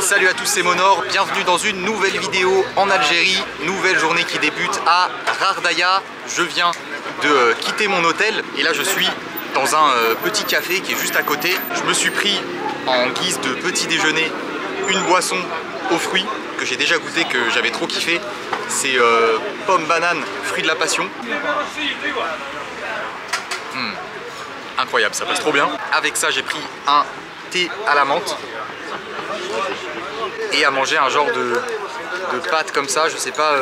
Salut à tous, c'est Monor, bienvenue dans une nouvelle vidéo en Algérie, nouvelle journée qui débute à Rardaya. Je viens de quitter mon hôtel et là je suis dans un petit café qui est juste à côté. Je me suis pris en guise de petit déjeuner une boisson aux fruits que j'ai déjà goûté, que j'avais trop kiffé. C'est pomme banane, fruit de la passion. Incroyable, ça passe trop bien. Avec ça j'ai pris un thé à la menthe et à manger un genre de pâte comme ça, je sais pas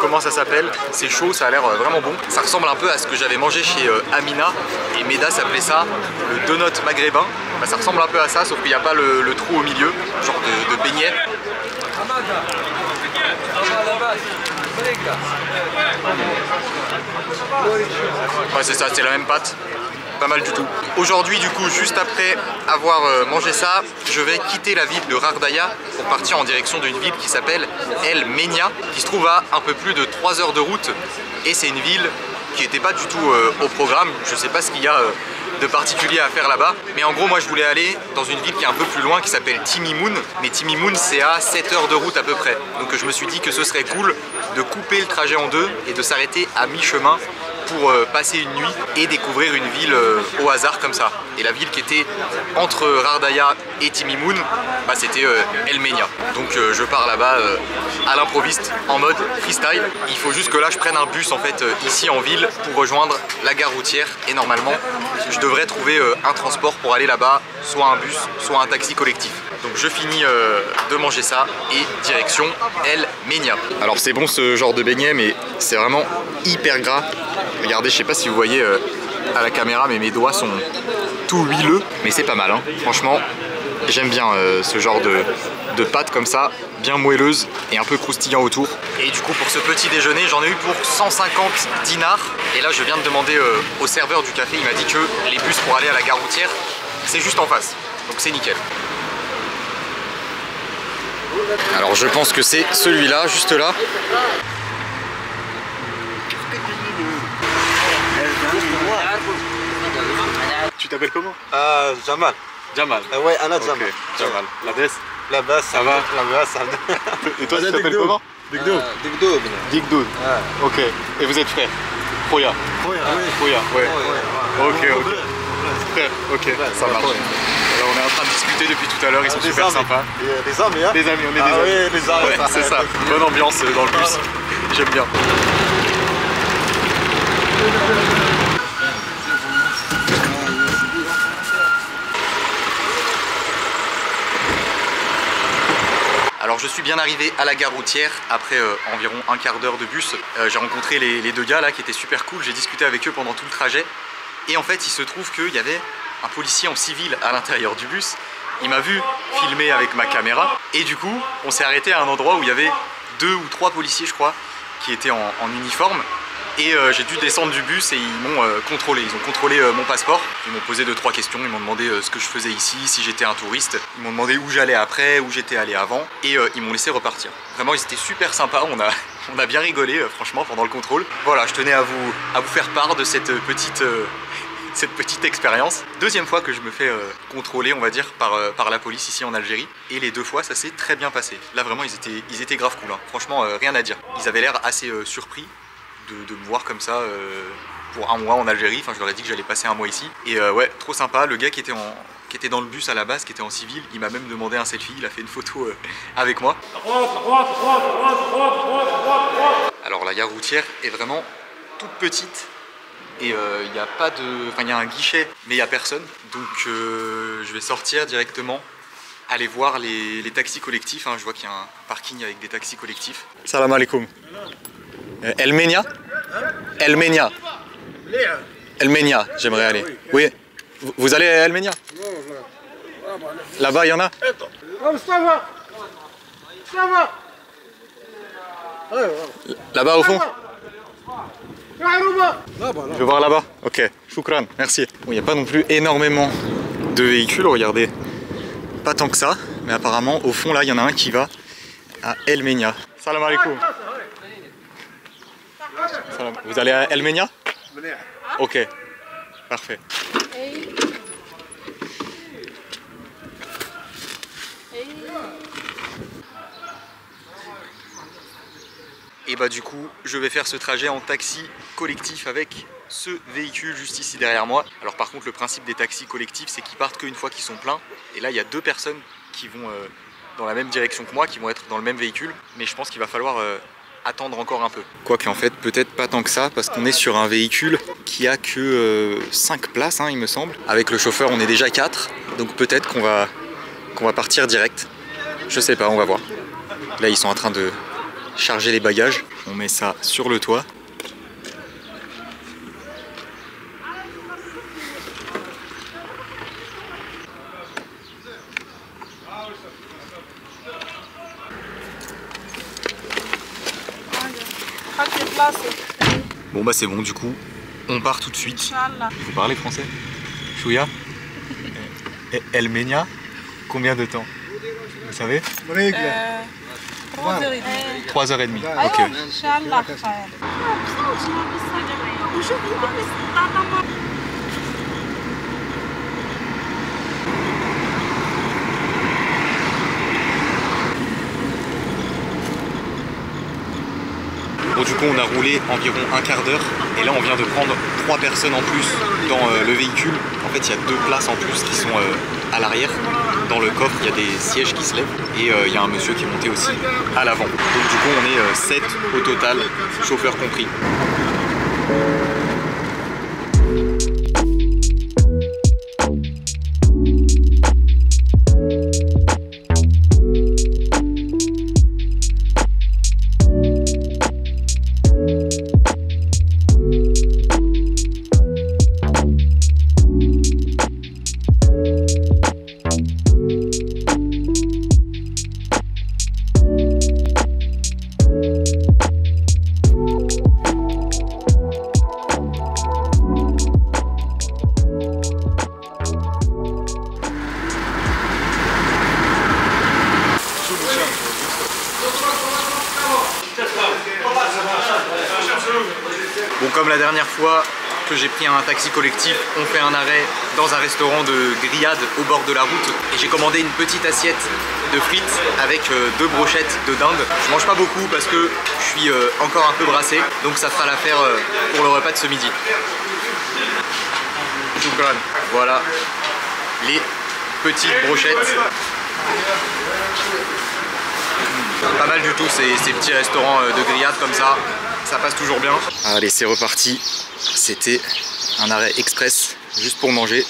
comment ça s'appelle. C'est chaud, ça a l'air vraiment bon. Ça ressemble un peu à ce que j'avais mangé chez Amina et Meda s'appelait ça le donut maghrébin. Bah, ça ressemble un peu à ça, sauf qu'il n'y a pas le trou au milieu, genre de beignet. Ouais, c'est ça, c'est la même pâte. Pas mal du tout. Aujourd'hui du coup, juste après avoir mangé ça, je vais quitter la ville de Rardaya pour partir en direction d'une ville qui s'appelle El Menia, qui se trouve à un peu plus de 3 heures de route. Et c'est une ville qui n'était pas du tout au programme. Je sais pas ce qu'il y a de particulier à faire là-bas, mais en gros moi je voulais aller dans une ville qui est un peu plus loin qui s'appelle Timimoun, mais Timimoun c'est à 7 heures de route à peu près. Donc je me suis dit que ce serait cool de couper le trajet en deux et de s'arrêter à mi-chemin pour passer une nuit et découvrir une ville au hasard comme ça. Et la ville qui était entre Rardaya et Timimoun, bah, c'était El Menia. Donc je pars là-bas à l'improviste en mode freestyle. Il faut juste que là je prenne un bus en fait ici en ville pour rejoindre la gare routière et normalement je devrais trouver un transport pour aller là-bas, soit un bus, soit un taxi collectif. Donc je finis de manger ça et direction El Menia. Alors c'est bon ce genre de beignet mais c'est vraiment hyper gras. Regardez, je sais pas si vous voyez à la caméra mais mes doigts sont tout huileux. Mais c'est pas mal hein. Franchement j'aime bien ce genre de pâte comme ça, bien moelleuse et un peu croustillant autour. Et du coup pour ce petit déjeuner j'en ai eu pour 150 dinars. Et là je viens de demander au serveur du café, il m'a dit que les bus pour aller à la gare routière c'est juste en face. Donc c'est nickel. Alors je pense que c'est celui-là, juste là. Tu t'appelles comment? Jamal. Jamal. Ouais, Anna Jamal. Okay. Jamal. La baisse? La basse, ça va? La basse, ça va. Et toi tu t'appelles comment? Digdo. Digdo. Digdo. Ok. Et vous êtes frères? Khoya. Khoya, oui. Khoya, ouais. Ok. Frère, ok, ça marche. Alors on est en train de discuter depuis tout à l'heure, ils sont super sympas. Des amis, hein? Des amis, on est des amis. Oui, les amis. Ouais, c'est ça. Bonne ambiance dans le bus. J'aime bien. Alors je suis bien arrivé à la gare routière après environ un quart d'heure de bus. J'ai rencontré les deux gars là qui étaient super cool, j'ai discuté avec eux pendant tout le trajet. Et en fait il se trouve qu'il y avait un policier en civil à l'intérieur du bus. Il m'a vu filmer avec ma caméra et du coup on s'est arrêté à un endroit où il y avait 2 ou 3 policiers je crois qui étaient en uniforme. Et j'ai dû descendre du bus et ils m'ont contrôlé. Ils ont contrôlé mon passeport. Ils m'ont posé 2-3 questions. Ils m'ont demandé ce que je faisais ici, si j'étais un touriste. Ils m'ont demandé où j'allais après, où j'étais allé avant. Et ils m'ont laissé repartir. Vraiment, ils étaient super sympas. On a bien rigolé, franchement, pendant le contrôle. Voilà, je tenais à vous faire part de cette petite expérience. Deuxième fois que je me fais contrôler, on va dire, par la police ici en Algérie. Et les 2 fois, ça s'est très bien passé. Là, vraiment, ils étaient grave cool. Hein. Franchement, rien à dire. Ils avaient l'air assez surpris de me voir comme ça pour un mois en Algérie. Enfin je leur ai dit que j'allais passer un mois ici et ouais, trop sympa. Le gars qui était dans le bus à la base, qui était en civil, il m'a même demandé un selfie, il a fait une photo avec moi. Alors la gare routière est vraiment toute petite et il n'y a pas de... Enfin il y a un guichet mais il n'y a personne, donc je vais sortir directement, aller voir les taxis collectifs, hein. Je vois qu'il y a un parking avec des taxis collectifs. Salam alaikum. El Menia? El Menia. El Menia, j'aimerais aller. Oui. Vous allez à El Menia? Là-bas, il y en a? Là-bas au fond? Je vais voir là-bas. Ok, choukran, merci. Bon, il n'y a pas non plus énormément de véhicules, regardez. Pas tant que ça, mais apparemment, au fond, là, il y en a un qui va à El Menia. Salam alaikum. Vous allez à El Menia? Ok, parfait. Et bah du coup, je vais faire ce trajet en taxi collectif avec ce véhicule juste ici derrière moi. Alors par contre, le principe des taxis collectifs, c'est qu'ils partent qu'une fois qu'ils sont pleins. Et là, il y a 2 personnes qui vont dans la même direction que moi, qui vont être dans le même véhicule. Mais je pense qu'il va falloir attendre encore un peu. Quoique en fait, peut-être pas tant que ça, parce qu'on est sur un véhicule qui a que 5 places, hein, il me semble. Avec le chauffeur, on est déjà 4. Donc peut-être qu'on va partir direct. Je sais pas, on va voir. Là, ils sont en train de charger les bagages. On met ça sur le toit. Bon bah c'est bon, du coup, on part tout de suite. Vous parlez français? Chouya? El Menia? Combien de temps? Vous savez? 3h30. Ok. Bon, du coup on a roulé environ un quart d'heure et là on vient de prendre 3 personnes en plus dans le véhicule. En fait il y a 2 places en plus qui sont à l'arrière. Dans le coffre il y a des sièges qui se lèvent et il y a un monsieur qui est monté aussi à l'avant. Donc du coup on est 7 au total, chauffeur compris. Bon, comme la dernière fois que j'ai pris un taxi collectif, on fait un arrêt dans un restaurant de grillades au bord de la route et j'ai commandé une petite assiette de frites avec 2 brochettes de dinde. Je mange pas beaucoup parce que je suis encore un peu brassé, donc ça fera l'affaire pour le repas de ce midi. Choukran. Voilà les petites brochettes. Pas mal du tout ces petits restaurants de grillades comme ça passe toujours bien. Allez, c'est reparti. C'était un arrêt express juste pour manger.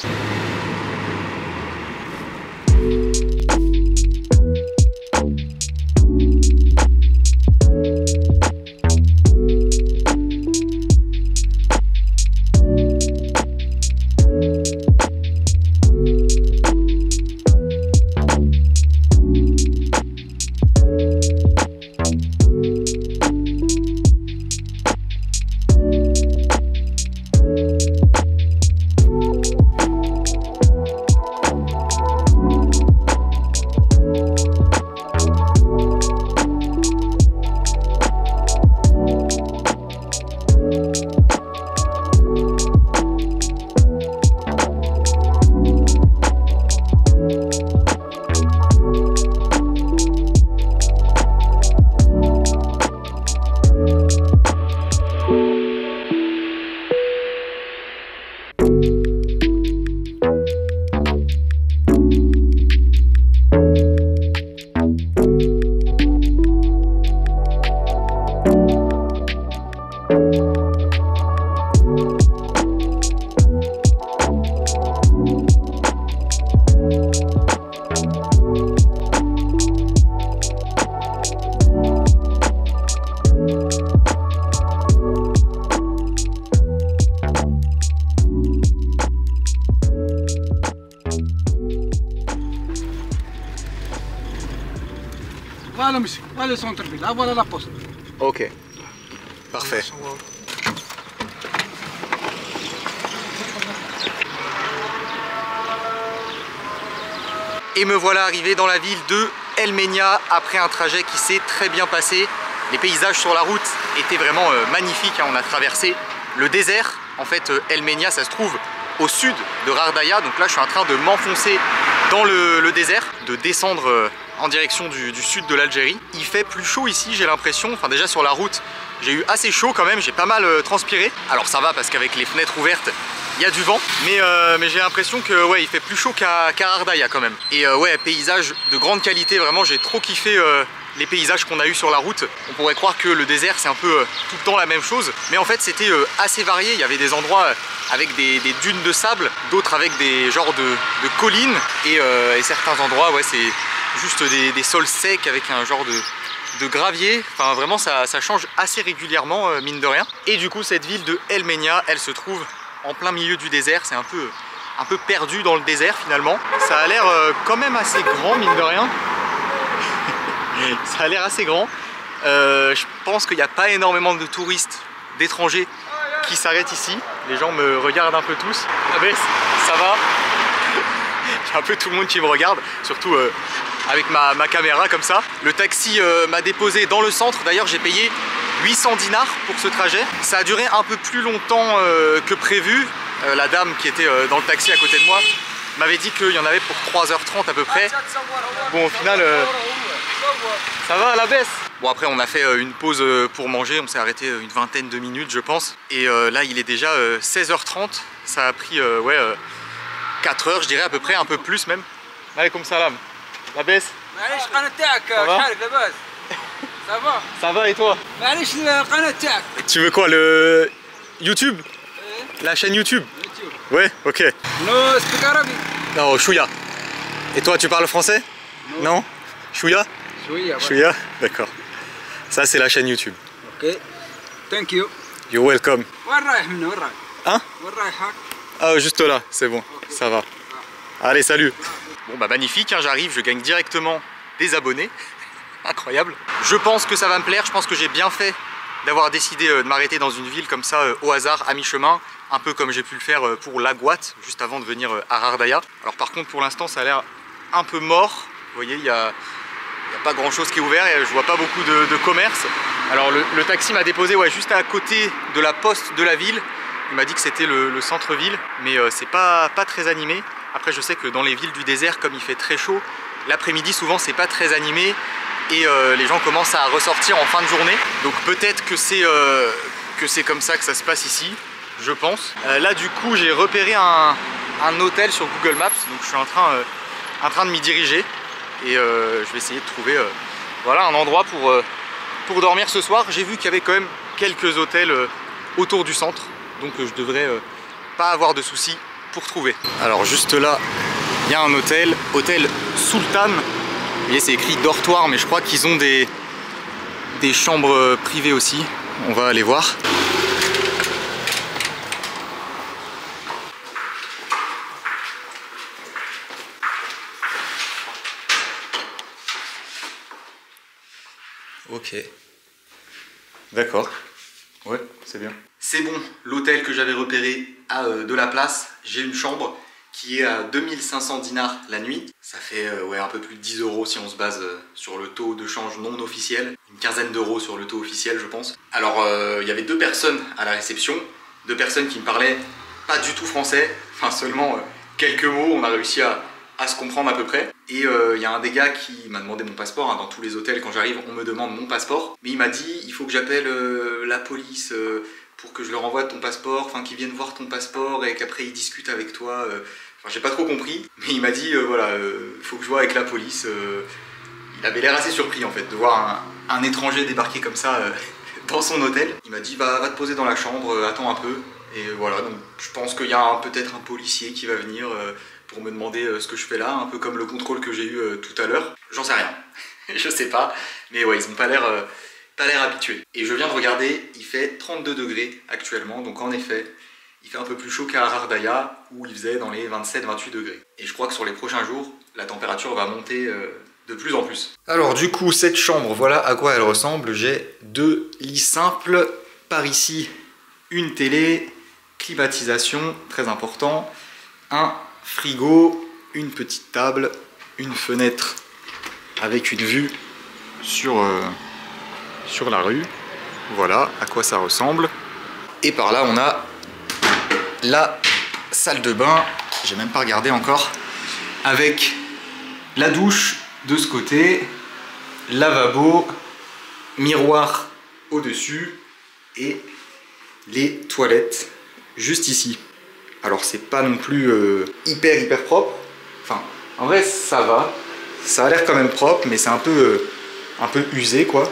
Voilà, monsieur. Voilà le centre-ville. Là, voilà la poste. Ok. Parfait. Et me voilà arrivé dans la ville de El Menia après un trajet qui s'est très bien passé. Les paysages sur la route étaient vraiment magnifiques. On a traversé le désert. En fait, El Menia, ça se trouve au sud de Rar Daya. Donc là, je suis en train de m'enfoncer dans le désert, de descendre en direction du sud de l'Algérie. Il fait plus chaud ici, j'ai l'impression. Enfin déjà sur la route, j'ai eu assez chaud quand même, j'ai pas mal transpiré. Alors ça va parce qu'avec les fenêtres ouvertes, il y a du vent. Mais j'ai l'impression que ouais, il fait plus chaud qu'à Ardaya quand même. Et ouais, paysage de grande qualité, vraiment j'ai trop kiffé les paysages qu'on a eu sur la route. On pourrait croire que le désert c'est un peu tout le temps la même chose, mais en fait c'était assez varié. Il y avait des endroits avec des dunes de sable, d'autres avec des genres de collines et certains endroits ouais, c'est juste des sols secs avec un genre de gravier. Enfin vraiment ça change assez régulièrement mine de rien. Et du coup cette ville de El Menia, elle se trouve en plein milieu du désert. C'est un peu perdu dans le désert finalement. Ça a l'air quand même assez grand mine de rien. Ça a l'air assez grand. Je pense qu'il n'y a pas énormément de touristes, d'étrangers qui s'arrêtent ici. Les gens me regardent un peu tous. Ah ben, ça va. Il y a un peu tout le monde qui me regarde, surtout avec ma caméra comme ça. Le taxi m'a déposé dans le centre. D'ailleurs j'ai payé 800 dinars pour ce trajet. Ça a duré un peu plus longtemps que prévu. La dame qui était dans le taxi à côté de moi m'avait dit qu'il y en avait pour 3h30 à peu près. Bon au final ça va à la baisse. Bon après on a fait une pause pour manger, on s'est arrêté une vingtaine de minutes je pense. Et là il est déjà 16h30, ça a pris ouais, 4 heures je dirais à peu près, un peu plus même. Allez comme salam, la baisse. Ça va? Ça va? Ça va et toi? Tu veux quoi, le YouTube? La chaîne YouTube? Ouais, ok. Non, chouïa. Et toi tu parles français? Non? Chouïa? Chouïa? D'accord. Ça c'est la chaîne YouTube. Ok. Thank you. You're welcome. Hein? Ah, ah juste là, c'est bon, ça va. Allez salut. Bon bah magnifique, hein, j'arrive, je gagne directement des abonnés. Incroyable. Je pense que ça va me plaire, je pense que j'ai bien fait d'avoir décidé de m'arrêter dans une ville comme ça au hasard, à mi-chemin. Un peu comme j'ai pu le faire pour Laghouat, juste avant de venir à Ardaya. Alors par contre pour l'instant ça a l'air un peu mort. Vous voyez, il n'y a pas grand chose qui est ouvert et je vois pas beaucoup de commerce. Alors le taxi m'a déposé ouais, juste à côté de la poste de la ville. Il m'a dit que c'était le centre-ville, mais c'est pas très animé. Après je sais que dans les villes du désert, comme il fait très chaud, l'après-midi souvent c'est pas très animé et les gens commencent à ressortir en fin de journée. Donc peut-être que c'est comme ça que ça se passe ici, je pense. Là du coup j'ai repéré un hôtel sur Google Maps, donc je suis en train de m'y diriger. Et je vais essayer de trouver voilà, un endroit pour dormir ce soir. J'ai vu qu'il y avait quand même quelques hôtels autour du centre, donc je devrais pas avoir de soucis pour trouver. Alors juste là, il y a un hôtel, hôtel Sultan. Vous voyez, c'est écrit dortoir, mais je crois qu'ils ont des chambres privées aussi. On va aller voir. Ok. D'accord. Ouais, c'est bien. C'est bon, l'hôtel que j'avais repéré a de la place. J'ai une chambre qui est à 2500 dinars la nuit. Ça fait ouais, un peu plus de 10 € si on se base sur le taux de change non officiel. Une quinzaine d'euros sur le taux officiel, je pense. Alors, il y avait 2 personnes à la réception. 2 personnes qui me parlaient pas du tout français. Enfin, seulement quelques mots. On a réussi à se comprendre à peu près. Et il y a un des gars qui m'a demandé mon passeport. Hein. Dans tous les hôtels, quand j'arrive, on me demande mon passeport. Mais il m'a dit, il faut que j'appelle la police pour que je leur envoie ton passeport, enfin qu'ils viennent voir ton passeport et qu'après ils discutent avec toi. Enfin, j'ai pas trop compris, mais il m'a dit, voilà, il faut que je vois avec la police. Il avait l'air assez surpris en fait de voir un étranger débarquer comme ça dans son hôtel. Il m'a dit, va te poser dans la chambre, attends un peu. Et voilà, donc je pense qu'il y a peut-être un policier qui va venir pour me demander ce que je fais là, un peu comme le contrôle que j'ai eu tout à l'heure. J'en sais rien, je sais pas, mais ouais, ils ont pas l'air habitués. Et je viens de regarder, il fait 32 degrés actuellement, donc en effet, il fait un peu plus chaud qu'à Ardaya, où il faisait dans les 27-28 degrés. Et je crois que sur les prochains jours, la température va monter de plus en plus. Alors du coup, cette chambre, voilà à quoi elle ressemble. J'ai 2 lits simples, par ici, une télé, climatisation, très important, un frigo, une petite table, une fenêtre avec une vue sur la rue. Voilà à quoi ça ressemble. Et par là, on a la salle de bain, j'ai même pas regardé encore, avec la douche, de ce côté, lavabo, miroir au-dessus et les toilettes juste ici. Alors c'est pas non plus hyper propre, enfin en vrai ça va, ça a l'air quand même propre mais c'est un peu usé quoi.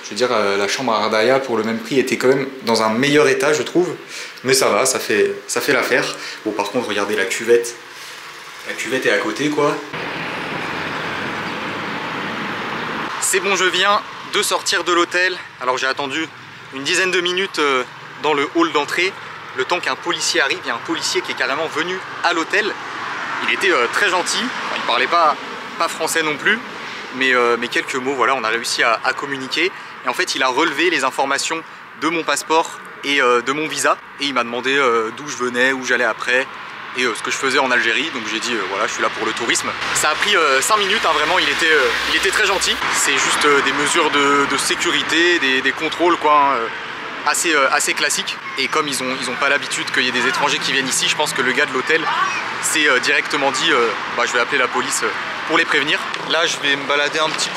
Je veux dire la chambre à Ardaya pour le même prix était quand même dans un meilleur état je trouve, mais ça va, ça fait l'affaire. Bon par contre regardez la cuvette est à côté quoi. C'est bon, je viens de sortir de l'hôtel. Alors j'ai attendu une dizaine de minutes dans le hall d'entrée, le temps qu'un policier arrive. Il y a un policier qui est carrément venu à l'hôtel. Il était très gentil, enfin, il parlait pas français non plus, mais quelques mots, voilà, on a réussi à communiquer. Et en fait il a relevé les informations de mon passeport et de mon visa. Et il m'a demandé d'où je venais, où j'allais après, et ce que je faisais en Algérie. Donc j'ai dit voilà, je suis là pour le tourisme. Ça a pris 5 minutes, hein, vraiment il était très gentil. C'est juste des mesures de sécurité, des contrôles quoi, assez classiques. Et comme ils ont pas l'habitude qu'il y ait des étrangers qui viennent ici, je pense que le gars de l'hôtel s'est directement dit je vais appeler la police pour les prévenir. Là je vais me balader un petit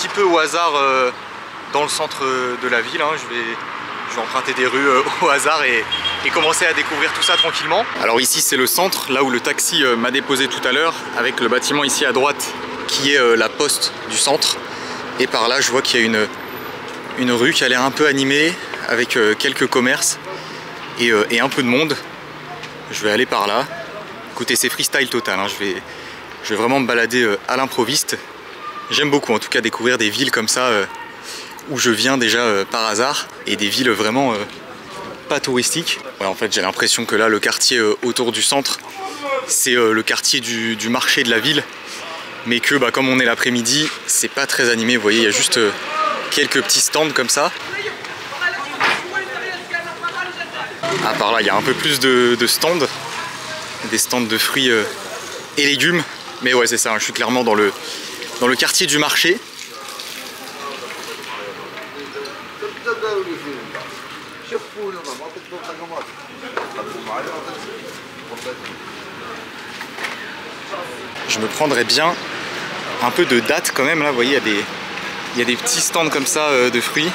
peu au hasard dans le centre de la ville, hein. Je vais emprunter des rues au hasard et commencer à découvrir tout ça tranquillement. Alors ici c'est le centre, là où le taxi m'a déposé tout à l'heure, avec le bâtiment ici à droite qui est la poste du centre. Et par là je vois qu'il y a une rue qui a l'air un peu animée avec quelques commerces et un peu de monde. Je vais aller par là. Écoutez, c'est freestyle total, hein. Je vais vraiment me balader à l'improviste. J'aime beaucoup en tout cas découvrir des villes comme ça où je viens déjà par hasard, et des villes vraiment pas touristiques. Ouais, en fait j'ai l'impression que là le quartier autour du centre c'est le quartier du marché de la ville, mais que comme on est l'après-midi c'est pas très animé. Vous voyez, il y a juste quelques petits stands comme ça. Ah, par là il y a un peu plus de stands, des stands de fruits et légumes. Mais ouais c'est ça, hein, je suis clairement dans le quartier du marché. Je me prendrais bien un peu de dattes quand même là, vous voyez il y a des petits stands comme ça de fruits.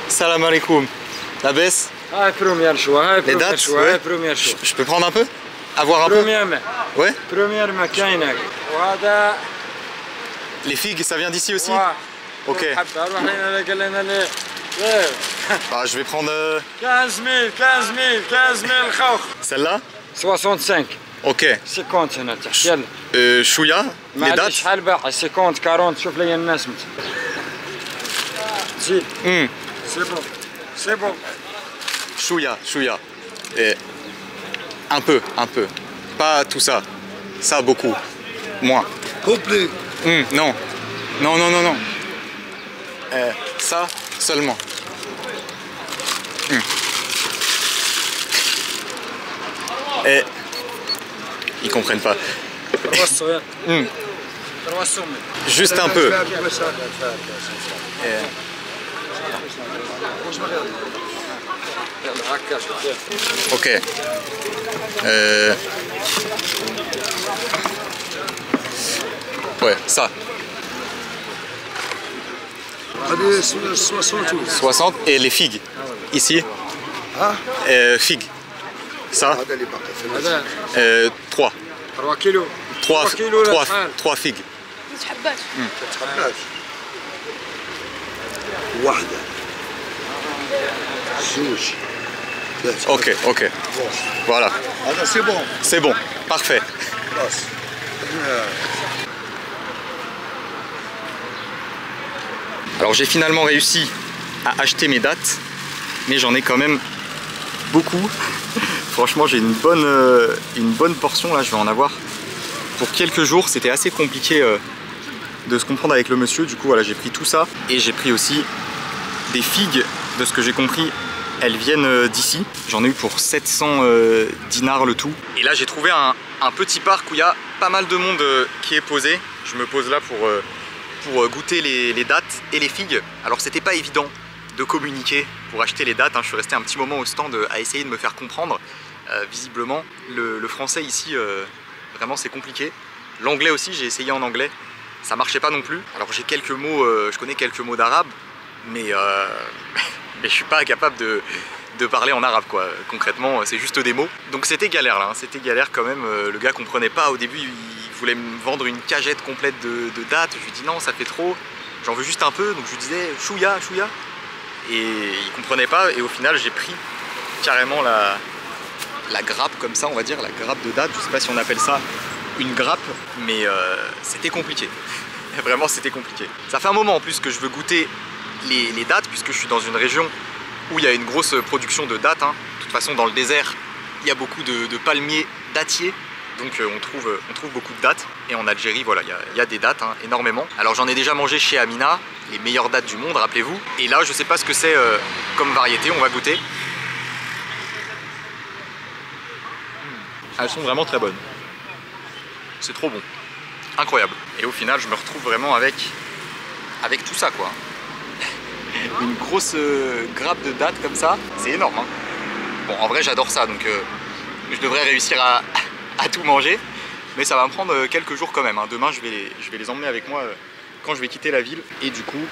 Salam alaikum. La baisse. Les dattes, ouais. Je peux prendre un peu? Avoir un peu? Ouais. Les figues, ça vient d'ici aussi? Ok. Ah, je vais prendre 15 000 celle-là? 65. Ok. 50 هنا تحت chouïa, les dates? شحال باقي 50 40 شوف لي الناس زيد. C'est bon. Chouïa. Et un peu. Pas tout ça. Ça beaucoup. Moins. Complet. Non. Ça seulement. Et ils comprennent pas. Juste un peu. Ok. Ouais, ça. 60 et les figues. Ici. Figues. Ça. 3. 3 كيلو. 3 figues. واحدة. زوج. Ok. Voilà. C'est bon. C'est bon. Parfait. Alors j'ai finalement réussi à acheter mes dates, mais j'en ai quand même beaucoup. Franchement j'ai une bonne portion là, je vais en avoir pour quelques jours. C'était assez compliqué de se comprendre avec le monsieur, du coup voilà, j'ai pris tout ça. Et j'ai pris aussi des figues, de ce que j'ai compris elles viennent d'ici. J'en ai eu pour 700 dinars le tout. Et là j'ai trouvé un petit parc où il y a pas mal de monde qui est posé. Je me pose là pour goûter les dattes et les figues. Alors c'était pas évident de communiquer pour acheter les dattes, hein. Je suis resté un petit moment au stand à essayer de me faire comprendre. Visiblement le français ici vraiment c'est compliqué. L'anglais aussi, j'ai essayé en anglais. Ça marchait pas non plus. Alors j'ai quelques mots, je connais quelques mots d'arabe, mais je suis pas capable de parler en arabe quoi. Concrètement, c'est juste des mots. Donc c'était galère là, hein. C'était galère quand même. Le gars comprenait pas. Au début, il voulait me vendre une cagette complète de dattes. Je lui dis non, ça fait trop. J'en veux juste un peu. Donc je lui disais chouïa, chouïa. Et il comprenait pas. Et au final, j'ai pris carrément la grappe comme ça, on va dire, la grappe de dattes. Je sais pas si on appelle ça une grappe, mais c'était compliqué. Vraiment, c'était compliqué. Ça fait un moment en plus que je veux goûter les dattes, puisque je suis dans une région où il y a une grosse production de dattes, hein. De toute façon, dans le désert, il y a beaucoup de palmiers dattiers, donc on trouve beaucoup de dattes. Et en Algérie, voilà, il y a des dattes, hein, énormément. Alors j'en ai déjà mangé chez Amina, les meilleures dattes du monde, rappelez-vous. Et là, je sais pas ce que c'est comme variété, on va goûter. Elles sont vraiment très bonnes. C'est trop bon. Incroyable. Et au final, je me retrouve vraiment avec tout ça, quoi. Une grosse grappe de dattes comme ça, c'est énorme, hein. Bon, en vrai, j'adore ça, donc je devrais réussir à tout manger. Mais ça va me prendre quelques jours quand même, hein. Demain, je vais les emmener avec moi quand je vais quitter la ville. Et du coup,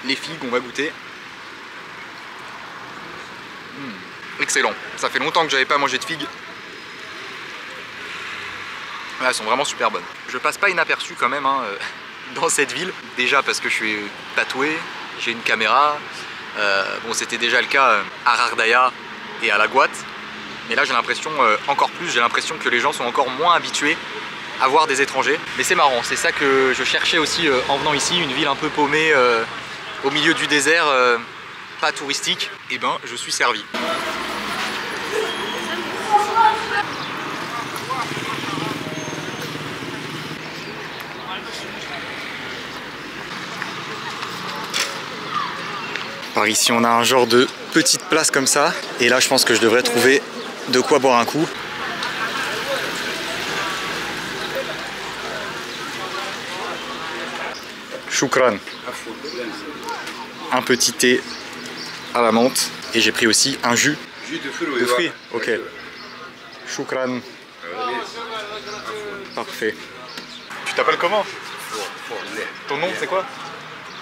les figues, on va goûter. Excellent. Ça fait longtemps que j'avais pas mangé de figues. Ouais, elles sont vraiment super bonnes. Je passe pas inaperçu quand même, hein, dans cette ville. Déjà parce que je suis tatoué, j'ai une caméra. Bon, c'était déjà le cas à Rardaya et à la Guat. Mais là, j'ai l'impression, encore plus, j'ai l'impression que les gens sont encore moins habitués à voir des étrangers. Mais c'est marrant, c'est ça que je cherchais aussi en venant ici, une ville un peu paumée au milieu du désert, pas touristique. Et ben, je suis servi. Par ici, on a un genre de petite place comme ça. Et là, je pense que je devrais trouver de quoi boire un coup. Choukran. Un petit thé à la menthe. Et j'ai pris aussi un jus. De fruits. Ok. Choukran. Parfait. Tu t'appelles comment? Ton nom, c'est quoi?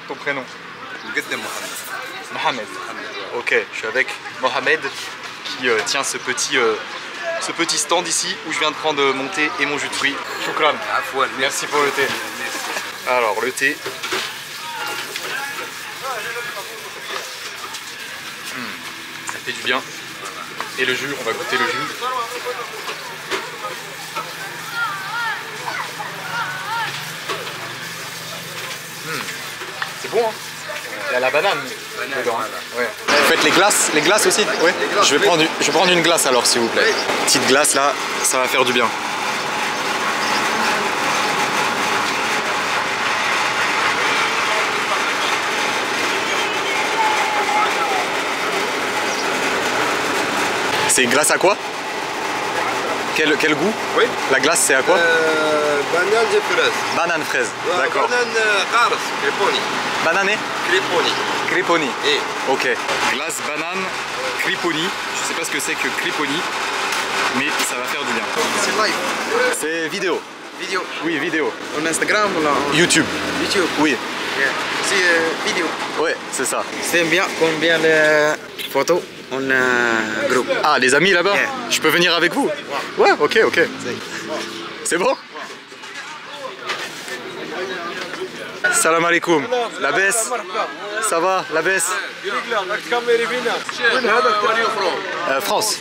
Ton prénom? Mohamed. Ok, je suis avec Mohamed qui tient ce petit stand ici où je viens de prendre mon thé et mon jus de fruits. Choukran. Merci pour le thé. Alors le thé. Ça fait du bien. Et le jus, on va goûter le jus. C'est bon, hein? Il y a la banane dedans. Ouais. Vous faites les glaces aussi? Ouais. Je vais prendre une glace alors s'il vous plaît. Petite glace là, ça va faire du bien. C'est une glace à quoi? Quel goût? Oui. La glace c'est à quoi? Banane et fraise. Banane fraise, d'accord. Banane Kars, Créponi. Banane? Créponi. Créponi. Et ok. Glace banane Créponi. Je sais pas ce que c'est que Créponi, mais ça va faire du bien. c'est live. C'est vidéo. Vidéo. Oui, vidéo. On Instagram ou là? YouTube. YouTube. Oui. Yeah. C'est vidéo. Ouais, c'est ça. C'est bien, combien de photos? On a un groupe. Ah, les amis là-bas? Yeah. Je peux venir avec vous? Ouais, ok, ok. C'est bon? Salam alaikum. La baisse. Ça va, la baisse? France.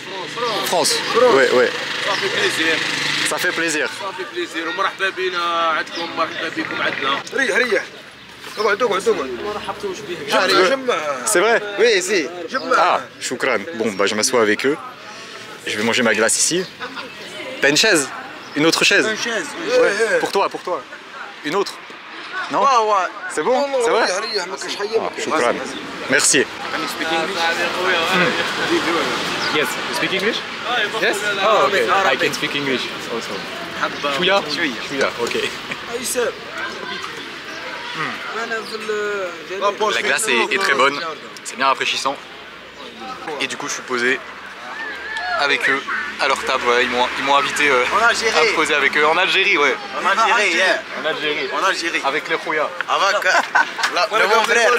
France. Oui, oui. Ça fait plaisir. C'est vrai? Oui, si. Ah, choukran. Bon, bah je m'assois avec eux. Je vais manger ma glace ici. T'as une chaise? Une autre chaise? Une chaise. Ouais. Pour toi, pour toi. Une autre? Non? C'est bon? C'est vrai? Ah, choukran. Merci. Yes, you speak English? Yes? Oh, okay. I can speak English also. Chouya? Chouya, ok. La glace est très bonne, c'est bien rafraîchissant. Et du coup, je suis posé avec eux à leur table. Voilà, ils m'ont invité En Algérie. à me poser avec eux. En Algérie, ouais. En Algérie, yeah. En Algérie. En Algérie. Avec les Khouya. Avec le bon frère.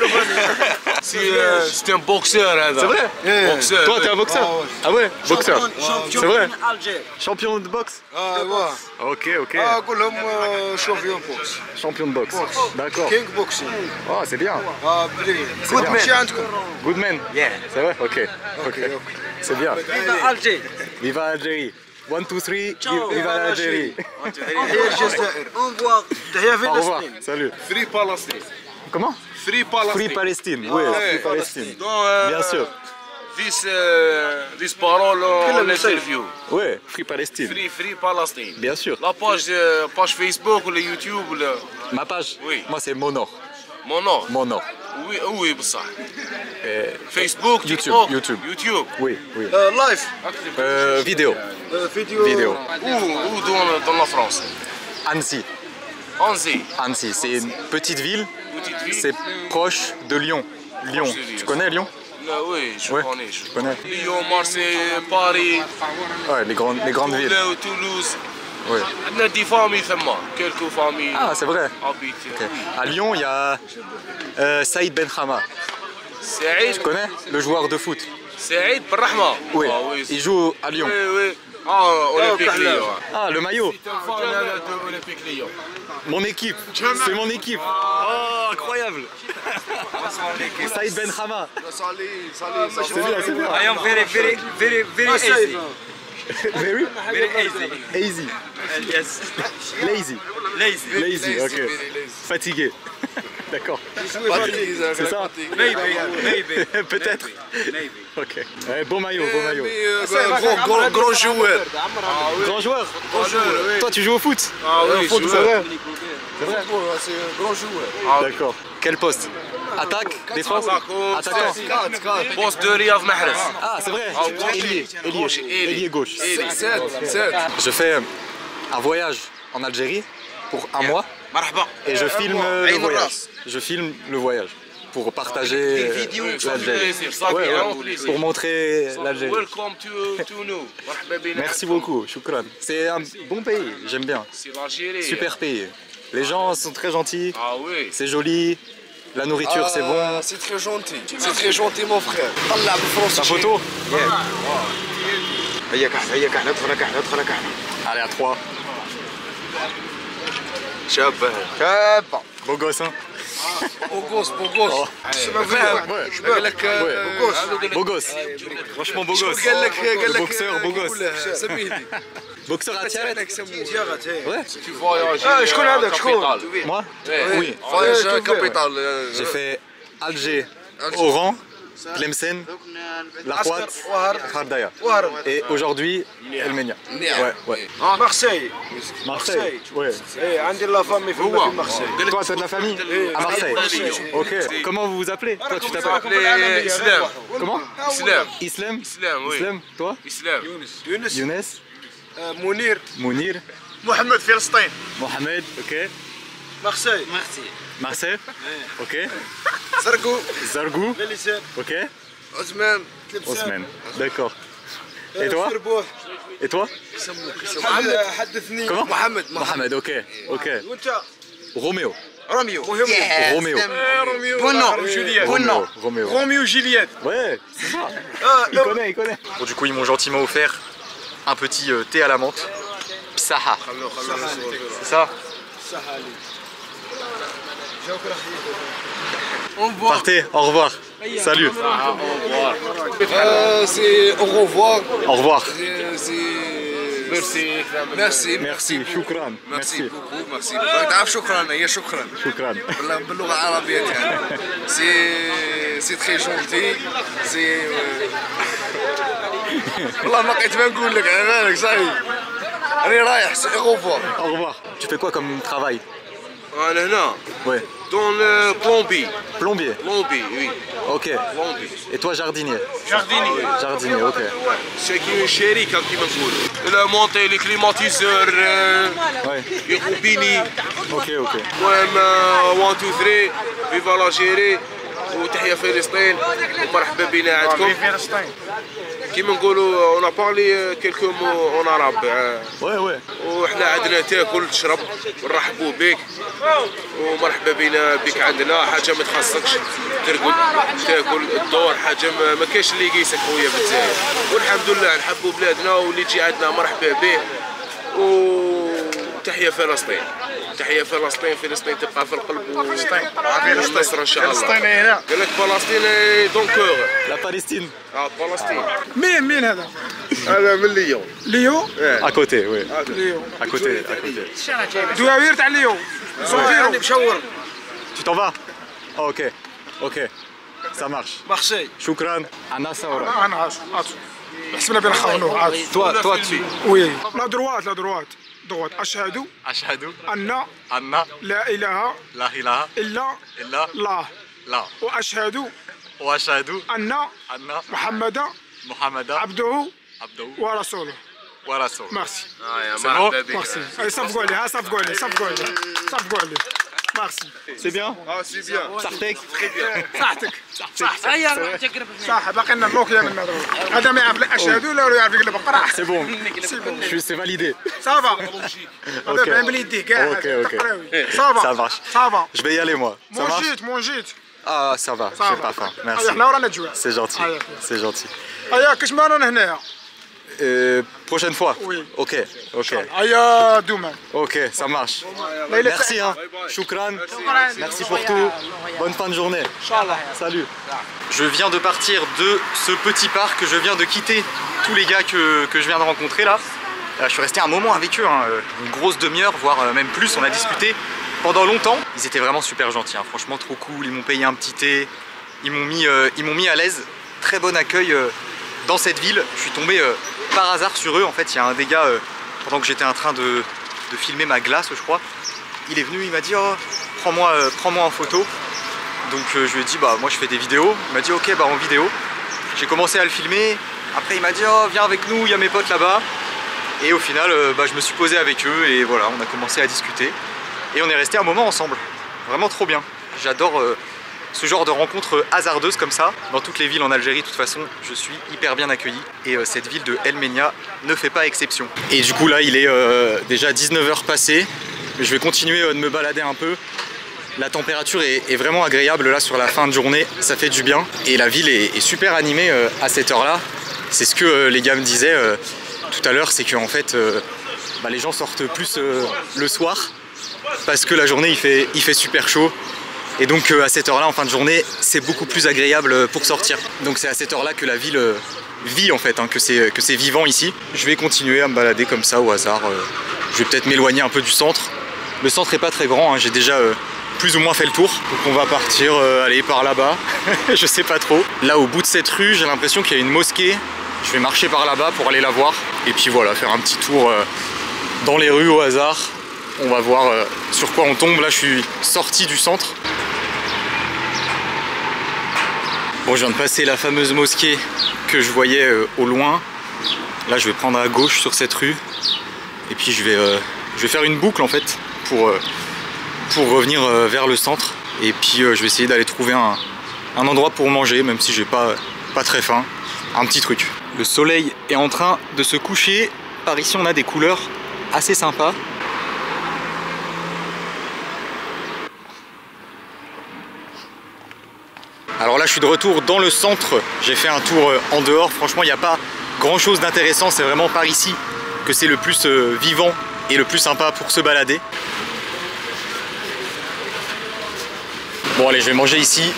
C'est un boxeur, hein, C'est vrai? Boxeur. Toi, t'es un boxeur? Ah ouais, boxeur. C'est vrai? Alger. Champion de boxe? اه واه Ok, ok. كلهم شامبيون بوكس Champion de boxe. D'accord. كينج بوكسين Oh, c'est bien. بلي bien. ماشي عندكم Goodman. Yeah. C'est vrai? Ok. Ok. C'est bien. Viva Alger. Viva Algérie. 1, 2, 3. Viva l'Algérie. تحية الجزائر Au revoir. تحية Au revoir. فلسطين Salut. Free Palestine. Comment? Free Palestine. Free Palestine. Oui, Free Palestine. Bien sûr. This parole en interview. Oui, Free Palestine. Free Palestine. Bien sûr. La page Facebook ou le YouTube ou le... Ma page? Oui. Moi, c'est Monor. Mon nom. Monor. Oui, بصح. Euh, Facebook, YouTube, TikTok, YouTube. YouTube. Oui, oui. لايف Vidéo. فيديو Vidéo. Où dans la France? Annecy. Annecy. Annecy, c'est une petite ville. Petite ville. C'est proche de Lyon. Lyon. de Lyon. Tu connais Lyon? Oui, je Ouais, connais. tu connais. Lyon, Marseille, Paris, Ouais, les grandes villes. Toulouse. Ouais. عندنا des familles ثما. Quelques familles Ah, c'est vrai. habitent. Ok. À Lyon, il y a Saïd Ben Hama. Saïd, Tu connais? Le joueur de foot. Saïd Ben Rahma. Oui. Ah, oui. Il joue à Lyon. Oui, oui. Olympique Lyon. Ah, le maillot. Olympique Lyon. Mon équipe. C'est mon équipe. Oh, incroyable. Saïd Ben Hama. C'est bien, c'est bien. I am very easy. Very Very easy. easy. Yes. Lazy. Lazy, ok. Fatigué. D'accord. C'est ça? Maybe. Peut-être. Maybe. Ok. Ouais, beau maillot, beau maillot. Grand joueur. Grand joueur. Toi, tu joues au foot? Ah oui, C'est vrai? C'est vrai? c'est grand joueur D'accord. Quel poste? Attaque? Défense? Attaquant? Poste de Riyad Mahrez. Ah, c'est vrai. Ailier gauche. Sept. Je fais un voyage en Algérie pour un mois et je filme le voyage. Je filme le voyage pour partager l'Algérie. Ouais, ouais, pour montrer l'Algérie. Welcome to nous. Merci beaucoup, shukran. C'est un bon pays, j'aime bien. C'est l'Algérie. Super pays. Les gens sont très gentils, Ah oui. c'est joli, la nourriture c'est bon. c'est très gentil mon frère طلع بالفرنسي Ta photo? هيا كاع ندخل كاع Allez, à 3. شابه Beau gosse, hein? بوغوس Oh. شو قال لك Beau gosse. Franchement, beau gosse. قال لك Boxeur, beau gosse. سميني Boxeur à tiret. Ouais. Tu voyages. شكون هذاك شكون Moi? Oui. فواياج كابيتال J'ai fait Alger, Oran, Tlemcen, Larouat, Khardaïa. Et aujourd'hui, El Menia. Ouais, ouais. مارسيل Marseille. Ouais. ايه عندي لا فامي في مارسيل Toi, t'as de la famille? À Marseille. Ok. Comment vous vous appelez? Toi, tu t'appelles? Appelé Islam. Comment? Islam. Islam? Islam, oui. Islam? Toi? Islam. يونس Younes? منير Mounir? محمد فلسطين Mohamed? Ok. مارسيل Marseille? Ok. زرقو Zargou? لسان Ok. عثمان Osman. D'accord. Et toi? سربوح Et toi? حدثني Comment? محمد Mohamed, ok. Ok. وانت Roméo. روميو Roméo. Bonno. Roméo. روميو جولييت Ouais, c'est ça. Il connaît. Bon, du coup, ils m'ont gentiment offert un petit thé à la menthe. Psaha. C'est ça? Partez, au revoir. Salut. c'est au revoir Au revoir. Merci. Merci. Shukran. merci beaucoup merci تعرف شكرا هي شكرا Shukran. باللغه العربيه تاعنا سي تري جونتي سي والله ما بقيت ما نقول لك على بالك صاحبي راني رايح سي au revoir Au revoir. Tu fais quoi comme travail? أنا هنا. Ouais. Dans le plombier. Plombier. Plombier, oui. Ok. Plombier. Et toi, jardinier? Jardinier. Jardinier, ok. C'est qui شركة كيما نقولوا. Il a monté les climatiseurs, Ouais. les roubini. Ok, ok. المهم 1 2 3 فيفا l'Algérie. وتحية فلسطين ومرحبا بنا عندكم. كيما نقولوا اون بارلي كيلكو مو اون عرب. وحنا عندنا تاكل تشرب ونرحبوا بك ومرحبا بك عندنا. حاجه ما تخصكش ترقد تاكل الدور، حاجه ما كاينش اللي يقيسك خويا بالجزائر. والحمد لله نحبوا بلادنا واللي تجي عندنا مرحبا به. وتحية فلسطين، تحية فلسطين. فلسطين تبقى في القلب والنصر ان شاء الله. فلسطين هنا. قال لك فلسطين دون كور. La Palestine. فلسطين. مين هذا؟ هذا من ليون. ليو؟ À côté, oui. ليو À côté, à côté. دواوير تاع ليو. راني مشور. Tu t'en vas? Oh, ok, ok. Ça marche. مارسي. Shukran. Anna Saoura. انا عارف حسبنا بين خاونو. Toi dessus. وي لا دروات دوات أشهد Ashhadu أن Anna لا إله la ilaha إلا illa الله la. وأشهد Wa ashhadu أن Anna محمدا Muhammada عبده abdahu ورسوله. wa rasul. ميرسي C'est bon? ميرسي. صفقوا لي صفقوا لي. ميرسي. C'est bien? Ah, c'est bien. Sartek? صحتك صح. باقي لنا اللوكيا من هذا. هذا ما يعرف لا أشهد ولا يعرف يقلب القرع. C'est bon. C'est validé. صافا. هذا Ok. بعين بلي يديه كاع. Ok, ok. صافا. Ça marche. صافا. Je vais y aller moi. Ça marche? مونجيت. Ah, ça va. J'ai pas faim. Merci. حنا ورانا جوع. C'est gentil. Allez. C'est gentil. هيا كاش ما رانا هنايا. Prochaine fois? Oui. Ok, ok. هيا دومان. Ok, ça marche. ليلة Merci, hein. Shukran. Merci pour tout. Bonne fin de journée. Salut. Je viens de partir de ce petit parc. Je viens de quitter tous les gars que je viens de rencontrer là. Je suis resté un moment avec eux, hein, une grosse demi-heure, voire même plus. On a discuté pendant longtemps. Ils étaient vraiment super gentils, hein. Franchement trop cool. Ils m'ont payé un petit thé. Ils m'ont mis à l'aise. Très bon accueil dans cette ville. Je suis tombé par hasard sur eux. En fait, il y a un des gars, pendant que j'étais en train de filmer ma glace, je crois, il est venu, il m'a dit oh, prends-moi en photo. Donc je lui ai dit bah moi je fais des vidéos. Il m'a dit ok bah en vidéo. J'ai commencé à le filmer. Après il m'a dit oh viens avec nous, il y a mes potes là-bas. Et au final bah, je me suis posé avec eux et voilà, on a commencé à discuter. Et on est resté un moment ensemble. Vraiment trop bien. J'adore ce genre de rencontres hasardeuses comme ça. Dans toutes les villes en Algérie, de toute façon, je suis hyper bien accueilli. Et cette ville de El Menia ne fait pas exception. Et du coup là, il est déjà 19h passées. Je vais continuer de me balader un peu. La température est vraiment agréable là sur la fin de journée. Ça fait du bien. Et la ville est super animée à cette heure-là. C'est ce que les gars me disaient tout à l'heure, c'est qu'en fait, bah, les gens sortent plus le soir. Parce que la journée il fait super chaud. Et donc à cette heure-là, en fin de journée, c'est beaucoup plus agréable pour sortir. Donc c'est à cette heure-là que la ville vit en fait, hein, que c'est vivant ici. Je vais continuer à me balader comme ça au hasard. Je vais peut-être m'éloigner un peu du centre. Le centre est pas très grand, hein, j'ai déjà plus ou moins fait le tour. Donc on va partir aller par là-bas, je sais pas trop. Là au bout de cette rue, j'ai l'impression qu'il y a une mosquée. Je vais marcher par là-bas pour aller la voir. Et puis voilà, faire un petit tour dans les rues au hasard. On va voir sur quoi on tombe. Là je suis sorti du centre. Bon, je viens de passer la fameuse mosquée que je voyais au loin. Là je vais prendre à gauche sur cette rue. Et puis je vais faire une boucle en fait pour revenir vers le centre. Et puis je vais essayer d'aller trouver un endroit pour manger, même si j'ai pas très faim. Un petit truc. Le soleil est en train de se coucher. Par ici on a des couleurs assez sympas. Alors là je suis de retour dans le centre, j'ai fait un tour en dehors, franchement il n'y a pas grand chose d'intéressant, c'est vraiment par ici que c'est le plus vivant et le plus sympa pour se balader. Bon allez, je vais manger ici,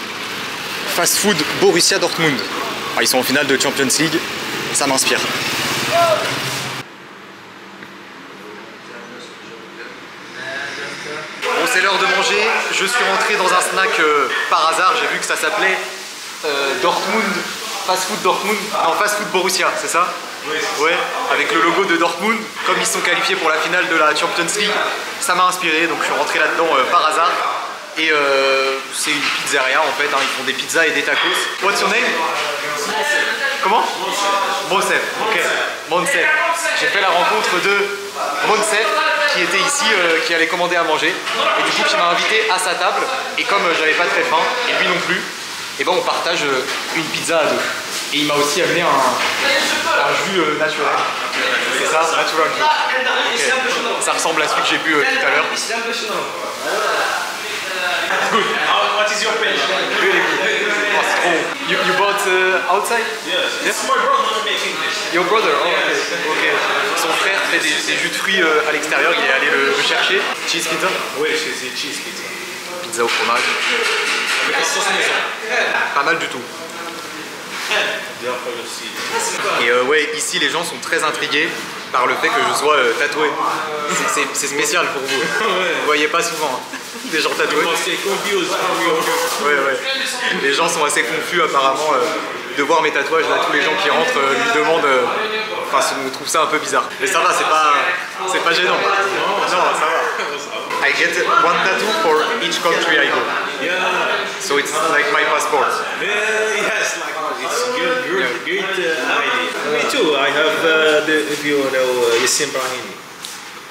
fast food Borussia Dortmund. Ah, ils sont en finale de Champions League, ça m'inspire. Bon, c'est l'heure de manger, je suis rentré dans un snack par hasard, j'ai vu que ça s'appelait Dortmund, Fast Food Dortmund, non Fast Food Borussia, c'est ça? Oui. Ouais, avec le logo de Dortmund, comme ils sont qualifiés pour la finale de la Champions League, ça m'a inspiré, donc je suis rentré là-dedans par hasard. Et c'est une pizzeria en fait, hein, ils font des pizzas et des tacos. What's your name? Comment? Monsef, ok, Monsef. J'ai fait la rencontre de Monsef qui était ici, qui allait commander à manger et du coup qui m'a invité à sa table. Et comme j'avais pas très faim, et lui non plus, et ben on partage une pizza à deux. Et il m'a aussi amené un jus naturel. C'est ça, natural jus. Okay. Ça ressemble à celui que j'ai bu tout à l'heure. Good. What is your page? Really good. Oh, c'est trop bon. You bought outside? Yes. It's my brother making this. Your brother? Oh, ok. Son frère fait des jus de fruits à l'extérieur, il est allé le chercher. Cheese pizza? Oui, c'est cheese pizza. Pizza au fromage. Avec la sauce maison. Pas mal du tout. Et ouais, ici les gens sont très intrigués par le fait que je sois tatoué. C'est spécial pour vous. Vous voyez pas souvent des gens tatoués. Ouais. Les gens sont assez confus apparemment de voir mes tatouages. Là, tous les gens qui rentrent lui demandent, enfin, trouvent ça un peu bizarre. Mais ça va, c'est pas gênant. Non, ça va. I get one tattoo for each country I go. Yeah. So it's like my passport. Yes, like it's great idea. Me too. I have if you know Yassin Brahimi.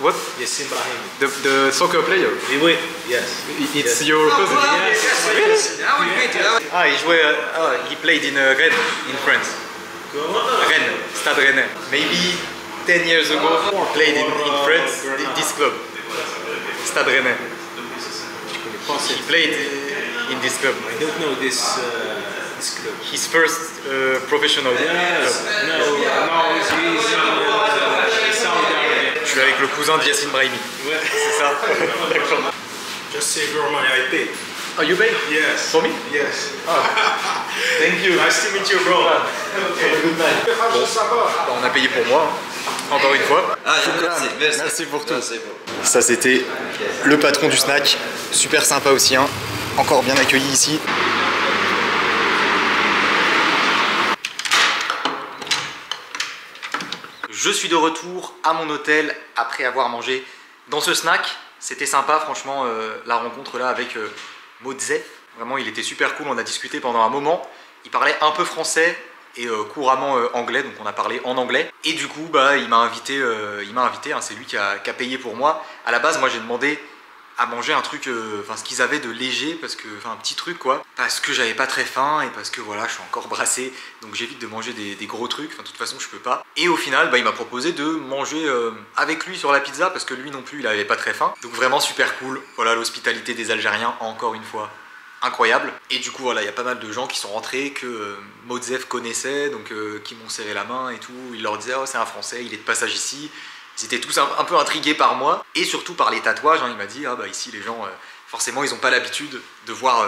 What? Yassin Brahimi. The soccer player? Oui, yes. It's your cousin? Yes. Ah, il jouait. He played in Rennes, in France. Rennes, Stade Rennais. Maybe 10 years ago, he played in France, this club. Stade Rennais. He played in this club. I don't know this club. His first professional club. No, now he's in Saudi Arabia. Je suis avec le cousin de Yassin Brahimi. Ouais. C'est ça? D'accord. Just save your money, I pay. Oh, you pay? Yes. For me? Yes. Thank you. Nice to meet you, bro. Bon, on a payé pour moi, encore une fois. Merci pour tout. Ça c'était le patron du snack, super sympa aussi, hein. Encore bien accueilli ici. Je suis de retour à mon hôtel après avoir mangé dans ce snack. C'était sympa franchement la rencontre là avec Modzef. Vraiment il était super cool, on a discuté pendant un moment. Il parlait un peu français et couramment anglais, donc on a parlé en anglais. Et du coup bah, il m'a invité, hein, c'est lui qui a payé pour moi. À la base moi j'ai demandé à manger un truc, ce qu'ils avaient de léger, parce que, un petit truc quoi, parce que j'avais pas très faim et parce que voilà je suis encore brassé, donc j'évite de manger des gros trucs, de toute façon je peux pas. Et au final bah, il m'a proposé de manger avec lui sur la pizza, parce que lui non plus il avait pas très faim, donc vraiment super cool. Voilà, l'hospitalité des Algériens encore une fois incroyable. Et du coup voilà, il y a pas mal de gens qui sont rentrés que Modzef connaissait, donc qui m'ont serré la main et tout. Il leur disait oh c'est un français, il est de passage ici. Ils étaient tous un peu intrigués par moi et surtout par les tatouages, hein. Il m'a dit ah bah ici les gens forcément ils n'ont pas l'habitude de voir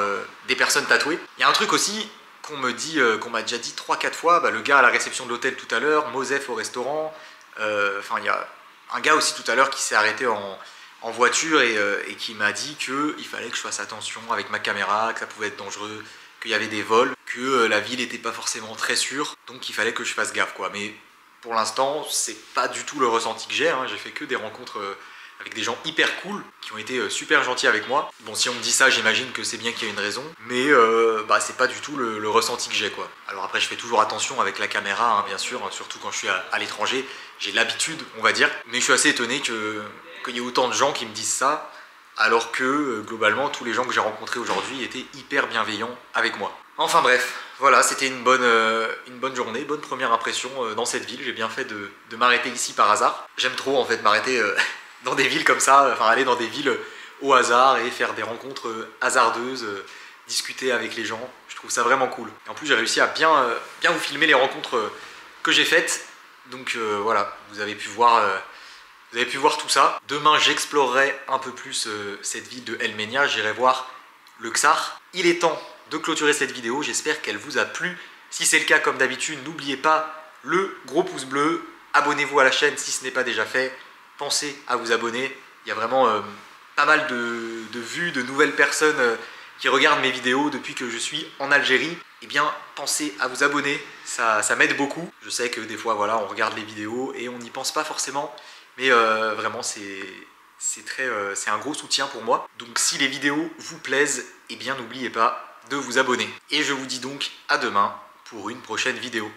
des personnes tatouées. Il y a un truc aussi qu'on m'a déjà dit 3-4 fois, bah, le gars à la réception de l'hôtel tout à l'heure, Modzef au restaurant, il y a un gars aussi tout à l'heure qui s'est arrêté en voiture et qui m'a dit qu'il fallait que je fasse attention avec ma caméra, que ça pouvait être dangereux, qu'il y avait des vols, que la ville n'était pas forcément très sûre, donc il fallait que je fasse gaffe quoi. Mais pour l'instant, c'est pas du tout le ressenti que j'ai, hein. J'ai fait que des rencontres avec des gens hyper cool, qui ont été super gentils avec moi. Bon, si on me dit ça, j'imagine que c'est bien qu'il y a une raison, mais bah, c'est pas du tout le ressenti que j'ai quoi. Alors après, je fais toujours attention avec la caméra, hein, bien sûr, hein, surtout quand je suis à l'étranger. J'ai l'habitude, on va dire, mais je suis assez étonné qu'il y ait autant de gens qui me disent ça, alors que globalement, tous les gens que j'ai rencontrés aujourd'hui étaient hyper bienveillants avec moi. Enfin bref, voilà, c'était une bonne journée, bonne première impression dans cette ville. J'ai bien fait de m'arrêter ici par hasard. J'aime trop en fait m'arrêter dans des villes comme ça, enfin aller dans des villes au hasard et faire des rencontres hasardeuses, discuter avec les gens. Je trouve ça vraiment cool. Et en plus j'ai réussi à bien vous filmer les rencontres que j'ai faites. Donc voilà, vous avez pu voir tout ça. Demain j'explorerai un peu plus cette ville de El Menia, j'irai voir le Ksar. Il est temps de clôturer cette vidéo, j'espère qu'elle vous a plu. Si c'est le cas, comme d'habitude, n'oubliez pas le gros pouce bleu, abonnez-vous à la chaîne si ce n'est pas déjà fait, pensez à vous abonner. Il y a vraiment pas mal de vues, de nouvelles personnes qui regardent mes vidéos depuis que je suis en Algérie. Eh bien, pensez à vous abonner, ça m'aide beaucoup. Je sais que des fois, voilà, on regarde les vidéos et on n'y pense pas forcément, mais vraiment, c'est un gros soutien pour moi. Donc si les vidéos vous plaisent, eh bien n'oubliez pas de vous abonner. Et je vous dis donc à demain pour une prochaine vidéo.